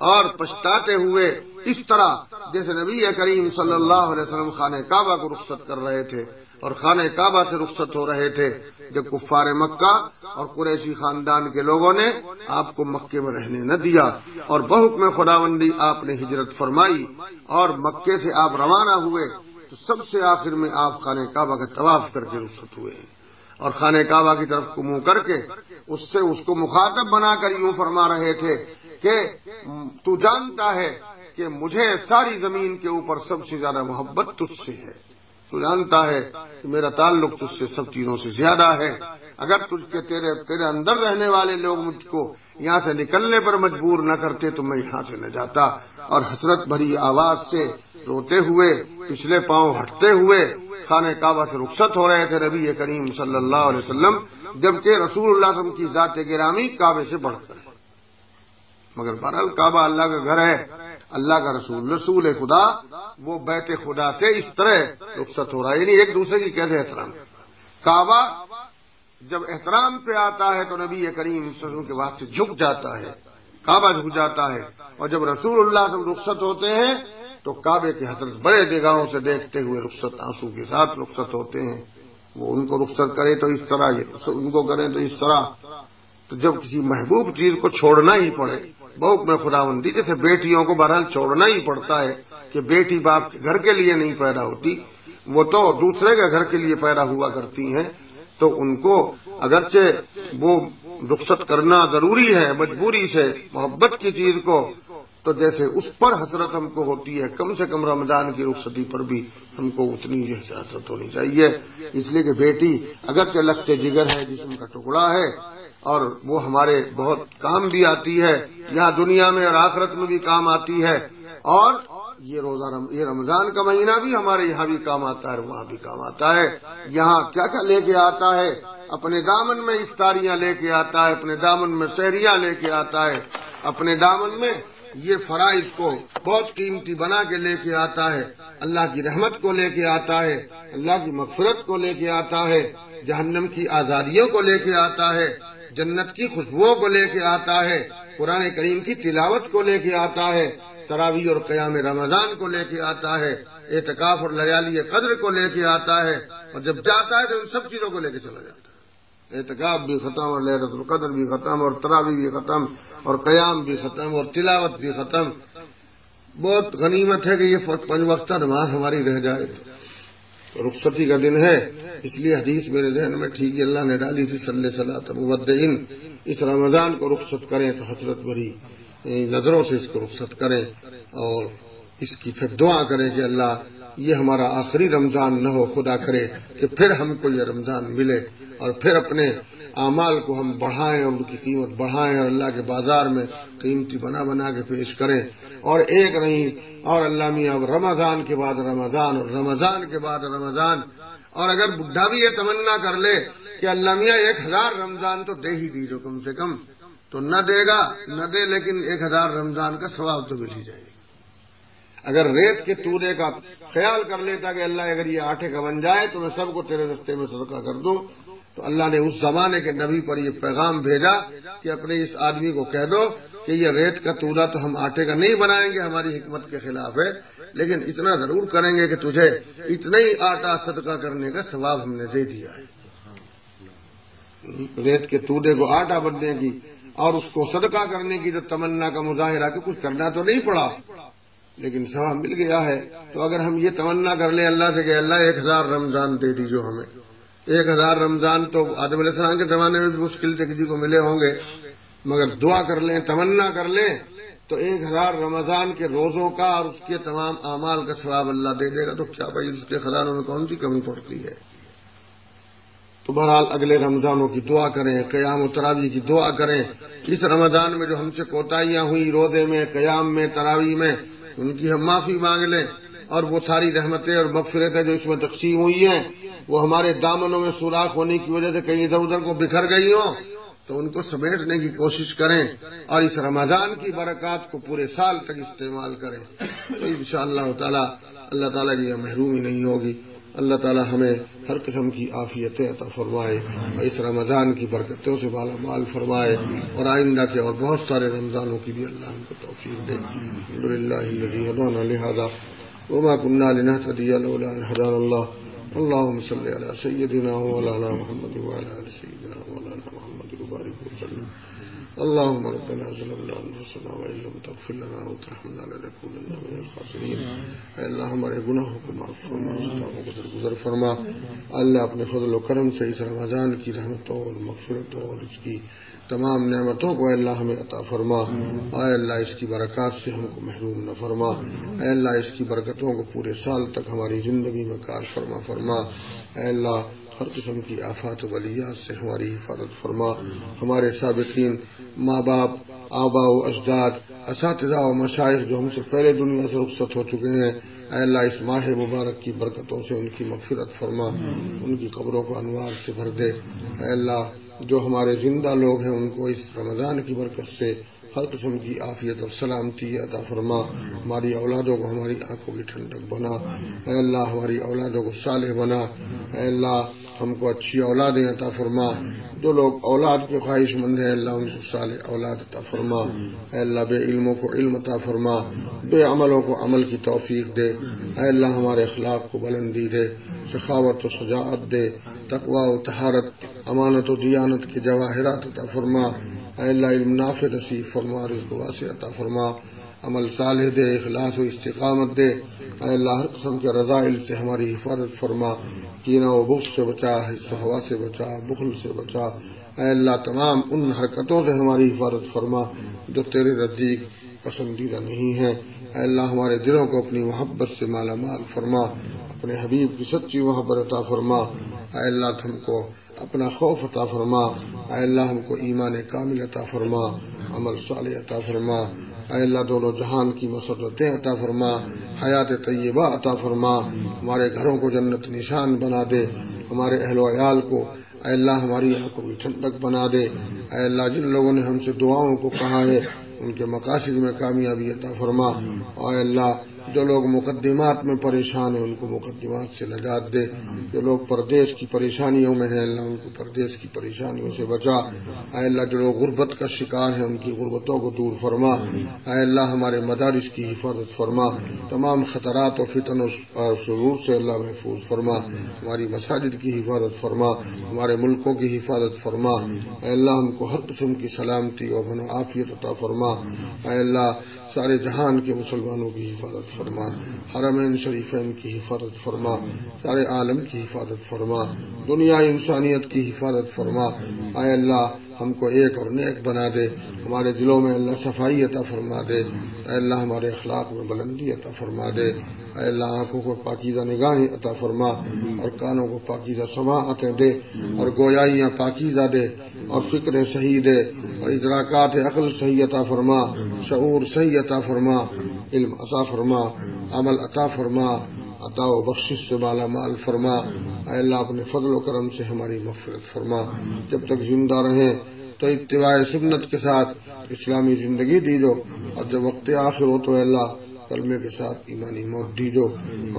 B: اور پچھتاتے ہوئے، اس طرح جیسے نبی کریم صلی اللہ علیہ وسلم خانہ کعبہ کو رخصت کر رہے تھے اور خانہ کعبہ سے رخصت ہو رہے تھے جب کفار مکہ اور قریشی خاندان کے لوگوں نے آپ کو مکے میں رہنے نہ دیا اور بحکم خداوندی آپ نے ہجرت فرمائی اور مکے سے آپ روانہ ہوئے تو سب سے آخر میں آپ خانہ کعبہ کا طواف کر کے رخصت ہوئے ہیں اور خانہ کعبہ کی طرف منہ کر کے اس کو مخاطب بنا کر یوں فرما رہے تھے کہ تو جانتا ہے کہ مجھے ساری زمین کے اوپر سب سے زیادہ محبت تجھ سے ہے. تو جانتا ہے کہ میرا تعلق تجھ سے سب چیزوں سے زیادہ ہے. اگر تجھ کے تیرے اندر رہنے والے لوگ مجھ کو یہاں سے نکلنے پر مجبور نہ کرتے تو میں یہاں سے نہ جاتا. اور حسرت بھری آواز سے روتے ہوئے، پچھلے پاؤں ہٹتے ہوئے خانہ کعبہ سے رخصت ہو رہے تھے نبی کریم صلی اللہ علیہ وسلم، جبکہ رسول اللہ صلی اللہ علیہ وسلم کی ذات گرامی کعبے سے بڑھ کر ہے. مگر بہرحال کعبہ اللہ کا گھر ہے، اللہ کا رسول خدا، وہ بیت خدا سے اس طرح رخصت ہو رہا ہے. یعنی ایک دوسرے کی کیسے احترام. کعبہ جب احترام پہ آتا ہے تو نبی کریم صلی اللہ علیہ وسلم کے واسطے جھک جاتا ہے، کعبہ جھک جاتا ہے. اور جب رسول اللہ صلی اللہ علیہ وسلم رخصت ہوتے ہیں تو کعبے کی حضرت بڑے نگاہوں سے دیکھتے ہوئے رخصت آنسو کے ساتھ رخصت ہوتے ہیں. وہ ان کو رخصت کرے تو اس طرح، یہ ان کو کریں تو اس طرح. تو جب کسی محبوب چیز کو چھوڑنا ہی پڑے، بہت میں خداوندی، جیسے بیٹیوں کو بہرحال چھوڑنا ہی پڑتا ہے کہ بیٹی باپ کے گھر کے لیے نہیں پیدا ہوتی، وہ تو دوسرے کے گھر کے لیے پیدا ہوا کرتی ہیں. تو ان کو اگرچہ وہ رخصت کرنا ضروری ہے مجبوری سے محبت کی چیز کو، تو جیسے اس پر حسرت ہم کو ہوتی ہے، کم سے کم رمضان کی رخصتی پر بھی ہم کو اتنی ہی حسرت ہونی چاہیے. اس لیے کہ بیٹی اگرچہ لگتے جگر ہے، جسم کا ٹکڑا ہے اور وہ ہمارے بہت کام بھی آتی ہے، یہاں دنیا میں اور آخرت میں بھی کام آتی ہے. اور یہ رمضان کا مہینہ بھی ہمارے یہاں بھی کام آتا ہے، وہاں بھی کام آتا ہے. یہاں کیا کیا لے کے آتا ہے؟ اپنے دامن میں افطاریاں لے کے آتا ہے، اپنے دامن میں سحریاں لے کے آتا ہے، اپنے دامن میں یہ فرائض کو بہت قیمتی بنا کے لے کے آتا ہے. اللہ کی رحمت کو لے کے آتا ہے، اللہ کی مغفرت کو لے کے آتا ہے، جہنم کی آزادیوں کو لے کے آتا ہے، جنت کی خوشبوؤں کو لے کے آتا ہے، قرآن کریم کی تلاوت کو لے کے آتا ہے، تراویح اور قیام رمضان کو لے کے آتا ہے، اعتکاف اور لیالی قدر کو لے کے آتا ہے. اور جب جاتا ہے تو ان سب چیزوں کو لے کے چلا جاتا ہے. اعتکاف بھی ختم اور لیلۃ القدر بھی ختم اور تراویح بھی ختم اور قیام بھی ختم اور تلاوت بھی ختم. بہت غنیمت ہے کہ یہ 5 وقتہ نماز ہماری رہ جائے. رخصتی کا دن ہے، اس لیے حدیث میرے ذہن میں ٹھیک ہے اللہ نے ڈالی تھی صلی صلاۃ مودعین، اس رمضان کو رخصت کریں تو حسرت بھری نظروں سے اس کو رخصت کریں اور اس کی پھر دعا کریں کہ اللہ یہ ہمارا آخری رمضان نہ ہو، خدا کرے کہ پھر ہم کو یہ رمضان ملے اور پھر اپنے اعمال کو ہم بڑھائیں اور ان کی قیمت بڑھائیں اور اللہ کے بازار میں قیمتی بنا کے پیش کریں. اور ایک نہیں، اور اللہ میاں رمضان کے بعد رمضان اور رمضان کے بعد رمضان. اور اگر بڈھا بھی یہ تمنا کر لے کہ اللہ میاں 1000 رمضان تو دے ہی دیجو کم سے کم، تو نہ دے گا نہ دے، لیکن 1000 رمضان کا ثواب تو مل ہی جائے گا. اگر ریت کے تودے کا خیال کر لیتا کہ اللہ اگر یہ آٹے کا بن جائے تو میں سب کو تیرے رستے میں صدقہ کر دوں، تو اللہ نے اس زمانے کے نبی پر یہ پیغام بھیجا کہ اپنے اس آدمی کو کہہ دو کہ یہ ریت کا تودا تو ہم آٹے کا نہیں بنائیں گے، ہماری حکمت کے خلاف ہے، لیکن اتنا ضرور کریں گے کہ تجھے اتنا ہی آٹا صدقہ کرنے کا ثواب ہم نے دے دیا ہے. ریت کے تودے کو آٹا بننے کی اور اس کو صدقہ کرنے کی جو تمنا کا مظاہرہ کہ کچھ کرنا تو نہیں پڑا لیکن ثواب مل گیا ہے. تو اگر ہم یہ تمنا کر لیں اللہ سے کہ اللہ 1000 رمضان دے دیجو ہمیں، 1000 رمضان تو آدم علیہ السلام کے زمانے میں بھی مشکل سے کسی کو ملے ہوں گے، مگر دعا کر لیں، تمنا کر لیں تو 1000 رمضان کے روزوں کا اور اس کے تمام اعمال کا ثواب اللہ دے دے گا. تو کیا بھائی اس کے خزانوں میں کون سی کمی پڑتی ہے. تو بہرحال اگلے رمضانوں کی دعا کریں، قیام و تراویح کی دعا کریں. اس رمضان میں جو ہم سے کوتاہیاں ہوئی روزے میں، قیام میں، تراویح میں، ان کی ہم معافی مانگ لیں اور وہ ساری رحمتیں اور مغفرتیں جو اس میں تقسیم ہوئی ہیں وہ ہمارے دامنوں میں سوراخ ہونے کی وجہ سے کہیں ادھر ادھر کو بکھر گئی ہوں تو ان کو سمیٹنے کی کوشش کریں اور اس رمضان کی برکات کو پورے سال تک استعمال کریں تو انشاءاللہ تعالی اللہ تعالیٰ کی یہ محرومی نہیں ہوگی. اللہ تعالیٰ ہمیں ہر قسم کی عافیتیں عطا فرمائے اور اس رمضان کی برکتوں سے مالا مال فرمائے اور آئندہ کے اور بہت سارے رمضانوں کی بھی اللہ ہم کو توفیق دے. الحمدللہ الذی ہدانا لہذا وما كنا لنهتدي لولا ان هدانا الله. اللهم صل على سيدنا ومولانا محمد وعلى ال سيدنا ومولانا محمد وبارك وسلم. اللهم ربنا ظلمنا انفسنا وان لم تغفر لنا وترحمنا لنكونن من الخاسرين. اے اللہ ہمارے گناہوں کو معاف فرما، خطاؤں کو درگزر فرما. اللہ اپنے فضل و کرم سے اس رمضان کی رحمتوں اور مغفرتوں اور اس کی تمام نعمتوں کو اے اللہ ہمیں عطا فرما. اے اللہ اس کی برکات سے ہم کو محروم نہ فرما. اے اللہ اس کی برکتوں کو پورے سال تک ہماری زندگی میں کار فرما. اے اللہ ہر قسم کی آفات و بلیات سے ہماری حفاظت فرما. ہمارے سابقین ماں باپ، آبا و اجداد، اساتذہ و مشائخ جو ہم سے پہلے دنیا سے رخصت ہو چکے ہیں، اے اللہ اس ماہ مبارک کی برکتوں سے ان کی مغفرت فرما، ان کی قبروں کو انوار سے بھر دے. اے اللہ جو ہمارے زندہ لوگ ہیں ان کو اس رمضان کی برکت سے ہر قسم کی عافیت اور سلامتی عطا فرما. ہماری اولادوں کو ہماری آنکھوں کی ٹھنڈک بنا. اے اللہ ہماری اولادوں کو صالح بنا. اے اللہ ہم کو اچھی اولادیں عطا فرما. جو لوگ اولاد کے خواہش مند ہیں اللہ ان کو صالح اولاد عطا فرما. اے اللہ بے علموں کو علم عطا فرما، بے عملوں کو عمل کی توفیق دے. اے اللہ ہمارے اخلاق کو بلندی دے، سخاوت و شجاعت دے، تقوی و طہارت، امانت و دیانت کے جواہرات عطا فرما. اے اللہ علم نافع نصیب فرما، رزق واسع عطا فرما، عمل صالح دے، اخلاص و استقامت دے. اے اللہ ہر قسم کے رذائل سے ہماری حفاظت فرما، کینہ و بغض سے بچا، حسد و ہوا سے بچا، بخل سے بچا. اے اللہ تمام ان حرکتوں سے ہماری حفاظت فرما جو تیرے نزدیک پسندیدہ نہیں ہیں. اے اللہ ہمارے دلوں کو اپنی محبت سے مالا مال فرما، اپنے حبیب کی سچی محبت عطا فرما. اے اللہ ہم کو اپنا خوف عطا فرما. اے اللہ ہم کو ایمان کامل عطا فرما، عمل صالح عطا فرما. اے اللہ دونوں جہان کی مسرتیں عطا فرما، حیات طیبہ عطا فرما. ہمارے گھروں کو جنت نشان بنا دے، ہمارے اہل و عیال کو اے اللہ ہماری آنکھوں کی ٹھنڈک بنا دے. اے اللہ جن لوگوں نے ہم سے دعاؤں کو کہا ہے ان کے مقاصد میں کامیابی عطا فرما. اے اللہ جو لوگ مقدمات میں پریشان ہیں ان کو مقدمات سے نجات دے. جو لوگ پردیش کی پریشانیوں میں ہیں اللہ ان کو پردیش کی پریشانیوں سے بچا. اے اللہ جو لوگ غربت کا شکار ہیں ان کی غربتوں کو دور فرما. اے اللہ ہمارے مدارس کی حفاظت فرما، تمام خطرات و فتن اور شرور سے اللہ محفوظ فرما. ہماری مساجد کی حفاظت فرما، ہمارے ملکوں کی حفاظت فرما. اے اللہ ہم کو ہر قسم کی سلامتی اور امن و عافیت عطا فرما. اے اللہ سارے جہان کے مسلمانوں کی حفاظت فرما، حرمین شریفین کی حفاظت فرما، سارے عالم کی حفاظت فرما، دنیا انسانیت کی حفاظت فرما. اے اللہ ہم کو ایک اور نیک بنا دے، ہمارے دلوں میں اللہ صفائی عطا فرما دے. اے اللہ ہمارے اخلاق میں بلندی عطا فرما دے. اے اللہ آنکھوں کو پاکیزہ نگاہیں عطا فرما اور کانوں کو پاکیزہ سماعتیں دے اور گویائیاں پاکیزہ دے اور فکریں صحیح دے اور ادراکات عقل صحیح عطا فرما، شعور صحیح عطا فرما، علم عطا فرما، عمل عطا فرما، عطا و بخشش سے مالا مال فرما. اے اللہ اپنے فضل و کرم سے ہماری مغفرت فرما. جب تک زندہ رہیں تو اتباع سنت کے ساتھ اسلامی زندگی دیجو اور جب وقت آخر ہو تو اللہ کلمے کے ساتھ ایمانی موت دیجو.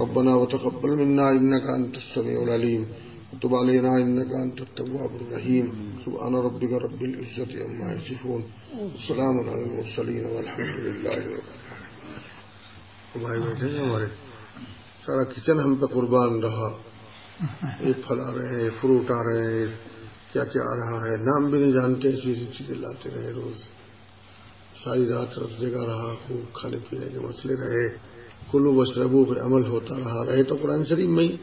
B: ربنا وتقبل منا انك انت السميع العليم وتب علينا انك انت التواب الرحيم. سبحان ربك رب العزة عما يصفون، السلام على المرسلين والحمد لله رب العالمين. بھائی بیٹھے ہیں ہمارے، سارا کچن ہم پہ قربان رہا. یہ پھل آ رہے ہیں، فروٹ آ رہے ہیں، کیا کیا آ رہا ہے نام بھی نہیں جانتے، ایسی چیزیں لاتے رہے روز. ساری رات رس جگہ رہا، خوب کھانے پینے کے مسئلے رہے، کلو وشربو پہ عمل ہوتا رہا. رہے تو قرآن شریف میں ہی.